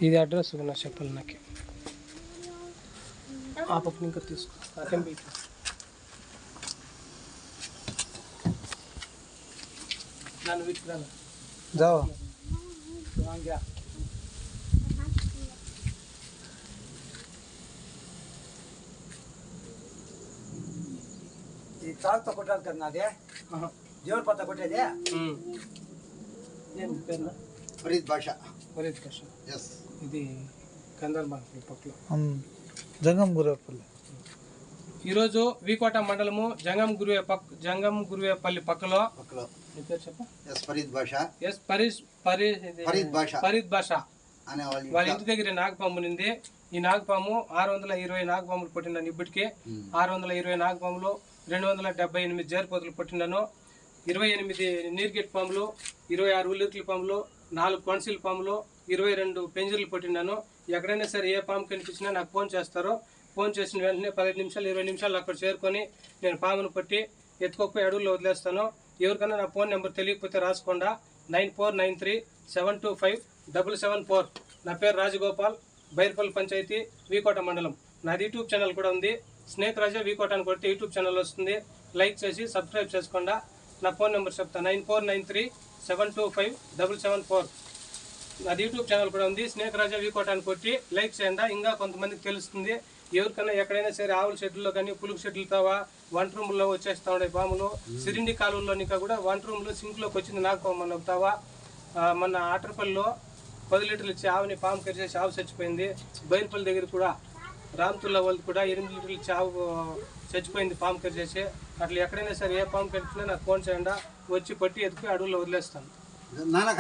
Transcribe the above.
ఇది అడ్రస్ నా చెప్పాలి నాకు ఆ పక్కన ఇంకా తీసుకో जाओ తాగుతా కొట్టాలి కదా నాదే దేవుడి పత్త కొట్టేదే ఫరీద్ బాషా ఇది కందల్ మార్కెట్ పక్కలో జంగం గురేపల్లి. ఈరోజు వీకోట మండలము జంగం గురువేపల్లి పక్కలో ఫరీద్ బాషా వాళ్ళ ఇంటి దగ్గర నాగపాము ఉంది. ఈ నాగపాము 620 నాగపాములు పుట్టినాను. ఇప్పటికే 620 నాగపాములు 278 జేరుపోతులు పుట్టినాను. 28 నీర్గెట్ పాములు, 26 ఉల్లికల పాములు, 4 కొనసీల పాములు, 22 పెంజర్లు పుట్టినాను. ఎక్కడైనా సరే ఏ పాము కనిపించినా నాకు ఫోన్ చేస్తారు. ఫోన్ చేసిన వెంటనే 15 నిమిషాలు 20 నిమిషాలు అక్కడ చేరుకొని నేను పామును పట్టి ఎత్తుకోపోయి అడవుల్లో వదిలేస్తాను. ఎవరికైనా నా ఫోన్ నెంబర్ తెలియకపోతే రాసుకోండా 9493725774. నా పేరు రాజగోపాల్, బైర్పల్లి పంచాయతీ, వీకోట మండలం. నాది యూట్యూబ్ ఛానల్ కూడా ఉంది. స్నేక్ రాజా వీకోట అని కొడితే యూట్యూబ్ ఛానల్ వస్తుంది. లైక్ చేసి సబ్స్క్రైబ్ చేసుకోండా. నా ఫోన్ నెంబర్ చెప్తా 9493725774. నాది యూట్యూబ్ ఛానల్ కూడా ఉంది. స్నేక్ రాజా వీకోట అని కొట్టి లైక్ చేయండి. ఇంకా కొంతమందికి తెలుస్తుంది. ఎవరికైనా ఎక్కడైనా సరే ఆవుల షెడ్లలో కానీ పులుగు షెడ్లు తావా వంట రూమ్లో వచ్చేస్తా ఉండే పాములు, సిరిండి కాలువలో ఇంకా కూడా వంట రూమ్లో సింక్లోకి వచ్చింది నాగపాము తావా. మన ఆటరపల్లిలో 10 లీటర్లు ఇచ్చి ఆవుని పాము కరిచేసి ఆవు చచ్చిపోయింది. బైర్పల్లి దగ్గర కూడా రామ్తుల్లా వాళ్ళది కూడా 8 లీటర్లు ఇచ్చి ఆవు చచ్చిపోయింది పాము కరిచేసి. అట్లా ఎక్కడైనా సరే ఏ పాము కరిచినా నాకు ఫోన్ చేయండి, వచ్చి పట్టి ఎత్తుకుని అడవుల్లో వదిలేస్తాను.